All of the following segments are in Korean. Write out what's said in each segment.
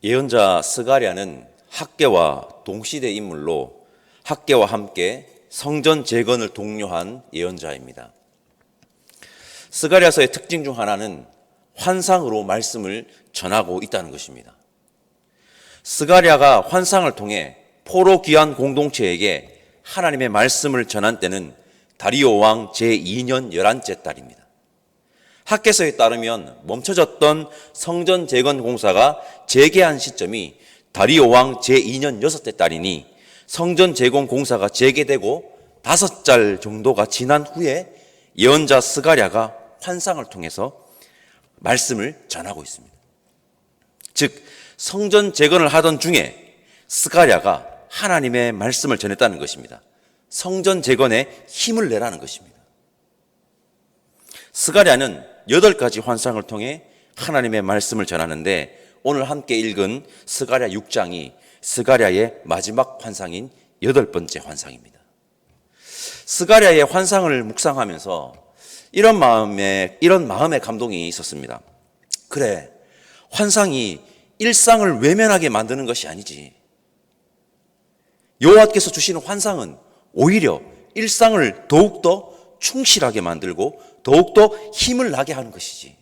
예언자 스가랴는 학개와 동시대 인물로 학개와 함께 성전 재건을 독려한 예언자입니다. 스가랴서의 특징 중 하나는 환상으로 말씀을 전하고 있다는 것입니다. 스가랴가 환상을 통해 포로 귀환 공동체에게 하나님의 말씀을 전한 때는 다리오 왕 제2년 11째 달입니다. 학개서에 따르면 멈춰졌던 성전 재건 공사가 재개한 시점이 다리오 왕 제2년 6째 달이니 성전 재건 공사가 재개되고 5달 정도가 지난 후에 예언자 스가랴가 환상을 통해서 말씀을 전하고 있습니다. 즉 성전 재건을 하던 중에 스가랴가 하나님의 말씀을 전했다는 것입니다. 성전 재건에 힘을 내라는 것입니다. 스가랴는 8가지 환상을 통해 하나님의 말씀을 전하는데 오늘 함께 읽은 스가랴 6장이 스가랴의 마지막 환상인 8번째 환상입니다. 스가랴의 환상을 묵상하면서 이런 마음의 감동이 있었습니다. 그래, 환상이 일상을 외면하게 만드는 것이 아니지. 여호와께서 주시는 환상은 오히려 일상을 더욱더 충실하게 만들고 더욱더 힘을 나게 하는 것이지.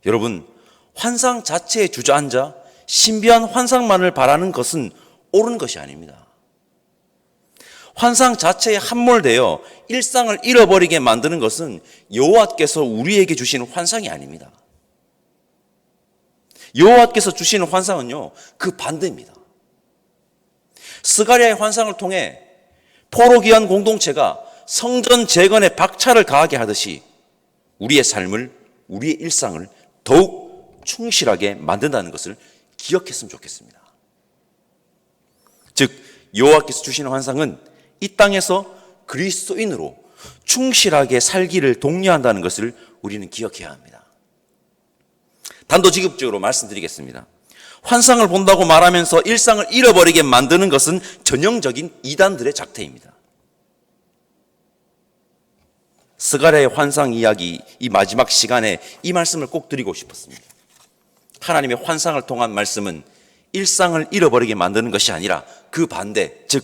여러분, 환상 자체에 주저앉아 신비한 환상만을 바라는 것은 옳은 것이 아닙니다. 환상 자체에 함몰되어 일상을 잃어버리게 만드는 것은 여호와께서 우리에게 주시는 환상이 아닙니다. 여호와께서 주시는 환상은요, 그 반대입니다. 스가랴의 환상을 통해 포로 귀환 공동체가 성전 재건에 박차를 가하게 하듯이 우리의 삶을, 우리의 일상을 더욱 충실하게 만든다는 것을 기억했으면 좋겠습니다. 즉 여호와께서 주시는 환상은 이 땅에서 그리스도인으로 충실하게 살기를 독려한다는 것을 우리는 기억해야 합니다. 단도직입적으로 말씀드리겠습니다. 환상을 본다고 말하면서 일상을 잃어버리게 만드는 것은 전형적인 이단들의 작태입니다. 스가랴의 환상 이야기, 이 마지막 시간에 이 말씀을 꼭 드리고 싶었습니다. 하나님의 환상을 통한 말씀은 일상을 잃어버리게 만드는 것이 아니라 그 반대, 즉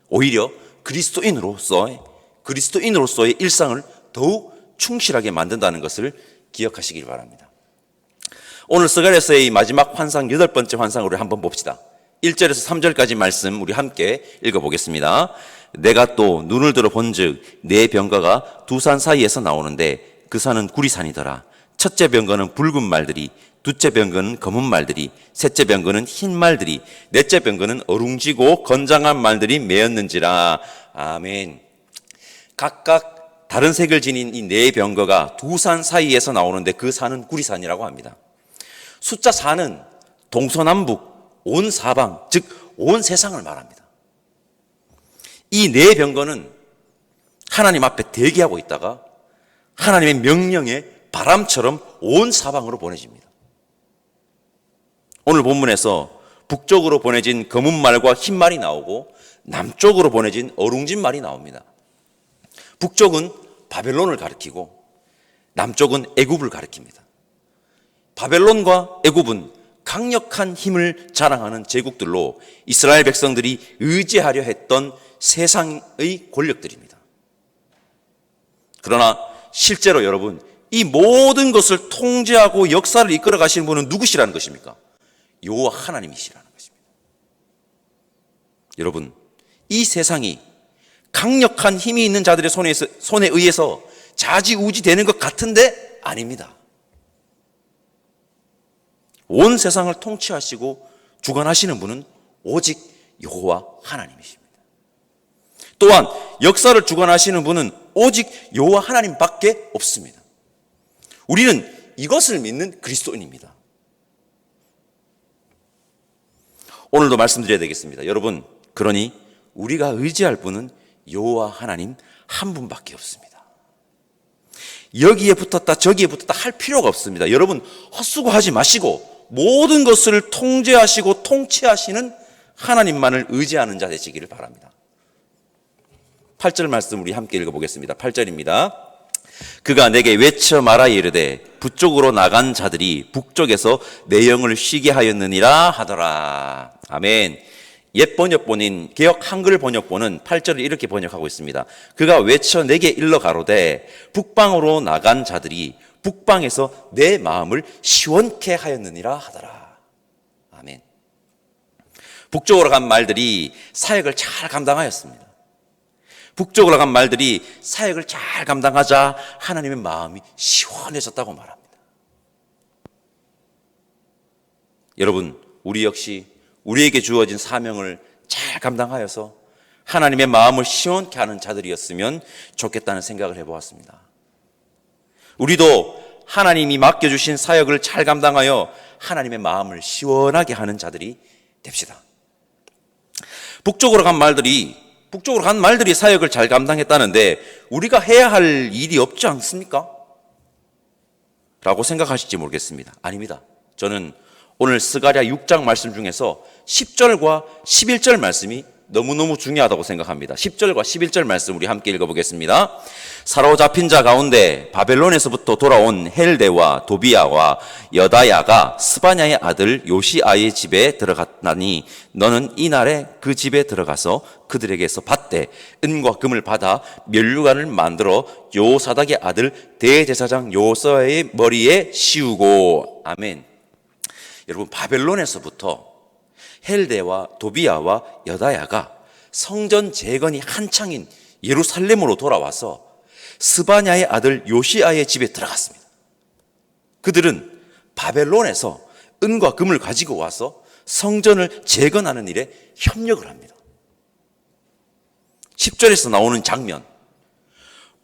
오히려 그리스도인으로서의 일상을 더욱 충실하게 만든다는 것을 기억하시길 바랍니다. 오늘 스가랴서의 이 마지막 환상 8번째 환상으로 한번 봅시다. 1절에서 3절까지 말씀 우리 함께 읽어보겠습니다. 내가 또 눈을 들어 본즉 네 병거가 두 산 사이에서 나오는데 그 산은 구리산이더라. 첫째 병거는 붉은 말들이, 둘째 병거는 검은 말들이, 셋째 병거는 흰 말들이, 넷째 병거는 어룽지고 건장한 말들이 매었는지라. 아멘. 각각 다른 색을 지닌 이 네 병거가 두 산 사이에서 나오는데 그 산은 구리산이라고 합니다. 숫자 4는 동서남북 온 사방, 즉 온 세상을 말합니다. 이 네 병거는 하나님 앞에 대기하고 있다가 하나님의 명령에 바람처럼 온 사방으로 보내집니다. 오늘 본문에서 북쪽으로 보내진 검은 말과 흰 말이 나오고 남쪽으로 보내진 어룽진 말이 나옵니다. 북쪽은 바벨론을 가리키고 남쪽은 애굽을 가리킵니다. 바벨론과 애굽은 강력한 힘을 자랑하는 제국들로 이스라엘 백성들이 의지하려 했던 세상의 권력들입니다. 그러나 실제로 여러분, 이 모든 것을 통제하고 역사를 이끌어 가시는 분은 누구시라는 것입니까? 여호와 하나님이시라는 것입니다. 여러분, 이 세상이 강력한 힘이 있는 자들의 손에 의해서 좌지우지 되는 것 같은데 아닙니다. 온 세상을 통치하시고 주관하시는 분은 오직 여호와 하나님이십니다. 또한 역사를 주관하시는 분은 오직 여호와 하나님밖에 없습니다. 우리는 이것을 믿는 그리스도인입니다. 오늘도 말씀드려야 되겠습니다. 여러분, 그러니 우리가 의지할 분은 여호와 하나님 한 분밖에 없습니다. 여기에 붙었다 저기에 붙었다 할 필요가 없습니다. 여러분, 헛수고하지 마시고 모든 것을 통제하시고 통치하시는 하나님만을 의지하는 자 되시기를 바랍니다. 8절 말씀 우리 함께 읽어보겠습니다. 8절입니다. 그가 내게 외쳐 말하여 이르되 북쪽으로 나간 자들이 북쪽에서 내 영을 쉬게 하였느니라 하더라. 아멘. 옛 번역본인 개역 한글 번역본은 8절을 이렇게 번역하고 있습니다. 그가 외쳐 내게 일러 가로되 북방으로 나간 자들이 북방에서 내 마음을 시원케 하였느니라 하더라. 아멘. 북쪽으로 간 말들이 사역을 잘 감당하였습니다. 북쪽으로 간 말들이 사역을 잘 감당하자 하나님의 마음이 시원해졌다고 말합니다. 여러분, 우리 역시 우리에게 주어진 사명을 잘 감당하여서 하나님의 마음을 시원케 하는 자들이었으면 좋겠다는 생각을 해보았습니다. 우리도 하나님이 맡겨주신 사역을 잘 감당하여 하나님의 마음을 시원하게 하는 자들이 됩시다. 북쪽으로 간 말들이 사역을 잘 감당했다는데 우리가 해야 할 일이 없지 않습니까? 라고 생각하실지 모르겠습니다. 아닙니다. 저는 오늘 스가랴 6장 말씀 중에서 10절과 11절 말씀이 너무너무 중요하다고 생각합니다. 10절과 11절 말씀 우리 함께 읽어보겠습니다. 사로잡힌 자 가운데 바벨론에서부터 돌아온 헬데와 도비야와 여다야가 스바냐의 아들 요시아의 집에 들어갔나니 너는 이날에 그 집에 들어가서 그들에게서 받되 은과 금을 받아 면류관을 만들어 요사닥의 아들 대제사장 요서의 머리에 씌우고. 아멘. 여러분, 바벨론에서부터 헬데와 도비야와 여다야가 성전 재건이 한창인 예루살렘으로 돌아와서 스바냐의 아들 요시아의 집에 들어갔습니다. 그들은 바벨론에서 은과 금을 가지고 와서 성전을 재건하는 일에 협력을 합니다. 10절에서 나오는 장면,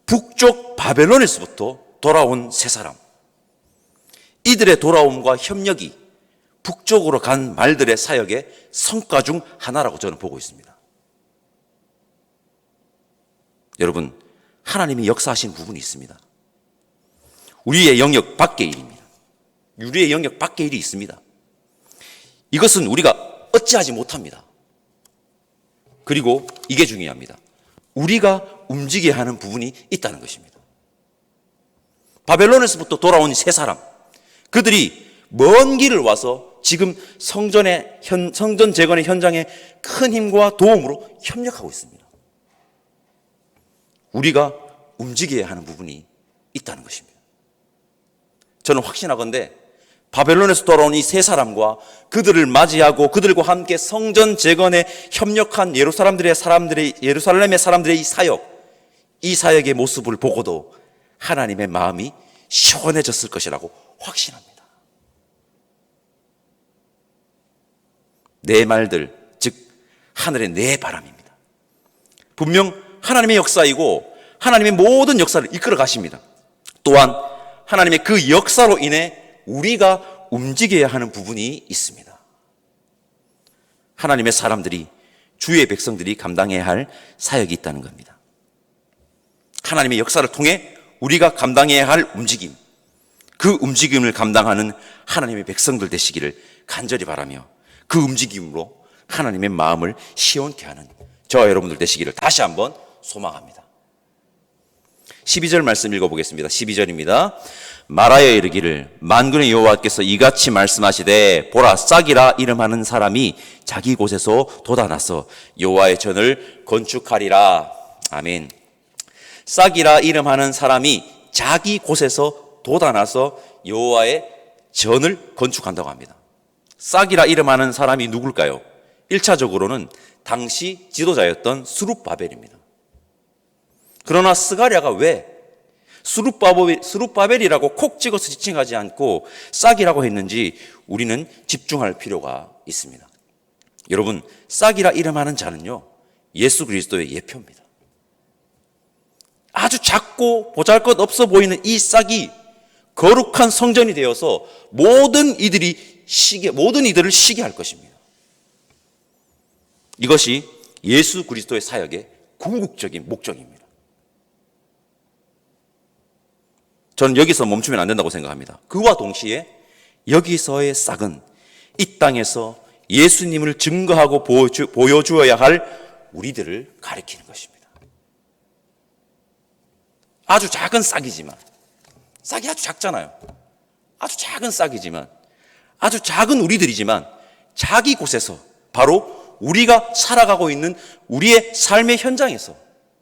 북쪽 바벨론에서부터 돌아온 세 사람, 이들의 돌아옴과 협력이 북쪽으로 간 말들의 사역의 성과 중 하나라고 저는 보고 있습니다. 여러분, 하나님이 역사하신 부분이 있습니다. 우리의 영역 밖의 일입니다. 우리의 영역 밖의 일이 있습니다. 이것은 우리가 어찌하지 못합니다. 그리고 이게 중요합니다. 우리가 움직여야 하는 부분이 있다는 것입니다. 바벨론에서부터 돌아온 세 사람, 그들이 먼 길을 와서 지금 성전 재건의 현장에 큰 힘과 도움으로 협력하고 있습니다. 우리가 움직여야 하는 부분이 있다는 것입니다. 저는 확신하건대 바벨론에서 돌아온 이 세 사람과 그들을 맞이하고 그들과 함께 성전 재건에 협력한 예루살렘의 사람들의 이 사역의 모습을 보고도 하나님의 마음이 시원해졌을 것이라고 확신합니다. 내 말들, 즉 하늘의 내 바람입니다. 분명 하나님의 역사이고 하나님의 모든 역사를 이끌어 가십니다. 또한 하나님의 그 역사로 인해 우리가 움직여야 하는 부분이 있습니다. 하나님의 사람들이, 주의 백성들이 감당해야 할 사역이 있다는 겁니다. 하나님의 역사를 통해 우리가 감당해야 할 움직임, 그 움직임을 감당하는 하나님의 백성들 되시기를 간절히 바라며 그 움직임으로 하나님의 마음을 시원케 하는 저와 여러분들 되시기를 다시 한번 소망합니다. 12절 말씀 읽어보겠습니다. 12절입니다. 말하여 이르기를 만군의 여호와께서 이같이 말씀하시되 보라, 싹이라 이름하는 사람이 자기 곳에서 돋아나서 여호와의 전을 건축하리라. 아멘. 싹이라 이름하는 사람이 자기 곳에서 돋아나서 여호와의 전을 건축한다고 합니다. 싹이라 이름하는 사람이 누굴까요? 1차적으로는 당시 지도자였던 스룹바벨입니다. 그러나 스가랴가 왜 스룹바벨이라고 콕 찍어서 지칭하지 않고 싹이라고 했는지 우리는 집중할 필요가 있습니다. 여러분, 싹이라 이름하는 자는요, 예수 그리스도의 예표입니다. 아주 작고 보잘것없어 보이는 이 싹이 거룩한 성전이 되어서 모든 이들을 시게 할 것입니다. 이것이 예수 그리스도의 사역의 궁극적인 목적입니다. 저는 여기서 멈추면 안 된다고 생각합니다. 그와 동시에 여기서의 싹은 이 땅에서 예수님을 증거하고 보여주어야 할 우리들을 가리키는 것입니다. 아주 작은 싹이지만, 싹이 아주 작잖아요. 아주 작은 싹이지만, 아주 작은 우리들이지만 자기 곳에서, 바로 우리가 살아가고 있는 우리의 삶의 현장에서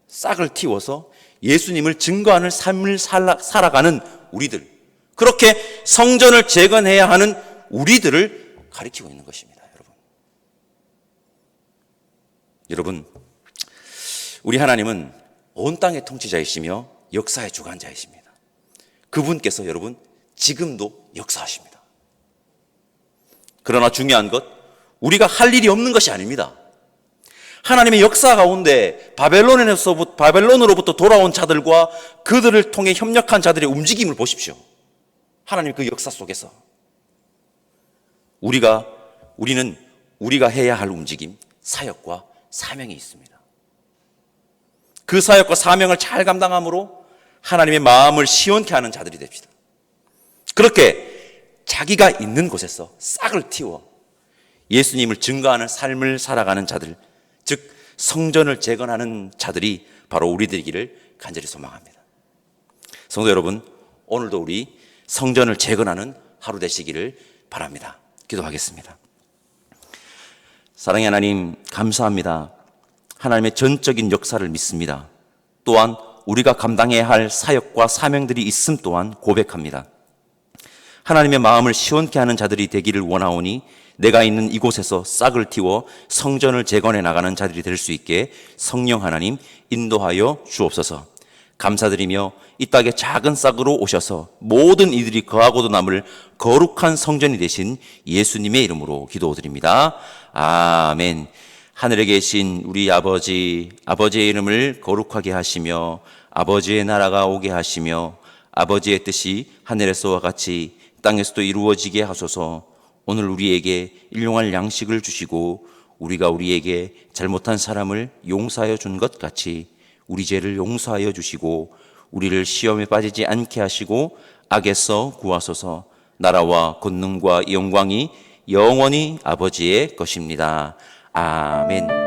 싹을 틔워서 예수님을 증거하는 삶을 살아가는 우리들, 그렇게 성전을 재건해야 하는 우리들을 가리키고 있는 것입니다. 여러분, 우리 하나님은 온 땅의 통치자이시며 역사의 주관자이십니다. 그분께서 여러분 지금도 역사하십니다. 그러나 중요한 것, 우리가 할 일이 없는 것이 아닙니다. 하나님의 역사 가운데 바벨론으로부터 돌아온 자들과 그들을 통해 협력한 자들의 움직임을 보십시오. 하나님 그 역사 속에서 우리는 우리가 해야 할 움직임, 사역과 사명이 있습니다. 그 사역과 사명을 잘 감당함으로 하나님의 마음을 시원케 하는 자들이 됩시다. 그렇게 자기가 있는 곳에서 싹을 틔워 예수님을 증거하는 삶을 살아가는 자들, 즉 성전을 재건하는 자들이 바로 우리들이기를 간절히 소망합니다. 성도 여러분, 오늘도 우리 성전을 재건하는 하루 되시기를 바랍니다. 기도하겠습니다. 사랑의 하나님, 감사합니다. 하나님의 전적인 역사를 믿습니다. 또한 우리가 감당해야 할 사역과 사명들이 있음 또한 고백합니다. 하나님의 마음을 시원케 하는 자들이 되기를 원하오니 내가 있는 이곳에서 싹을 틔워 성전을 재건해 나가는 자들이 될 수 있게 성령 하나님 인도하여 주옵소서. 감사드리며 이 땅에 작은 싹으로 오셔서 모든 이들이 거하고도 남을 거룩한 성전이 되신 예수님의 이름으로 기도드립니다. 아멘. 하늘에 계신 우리 아버지의 이름을 거룩하게 하시며 아버지의 나라가 오게 하시며 아버지의 뜻이 하늘에서와 같이 땅에서도 이루어지게 하소서. 오늘 우리에게 일용할 양식을 주시고 우리가 우리에게 잘못한 사람을 용서하여 준 것 같이 우리 죄를 용서하여 주시고 우리를 시험에 빠지지 않게 하시고 악에서 구하소서. 나라와 권능과 영광이 영원히 아버지의 것입니다. 아멘.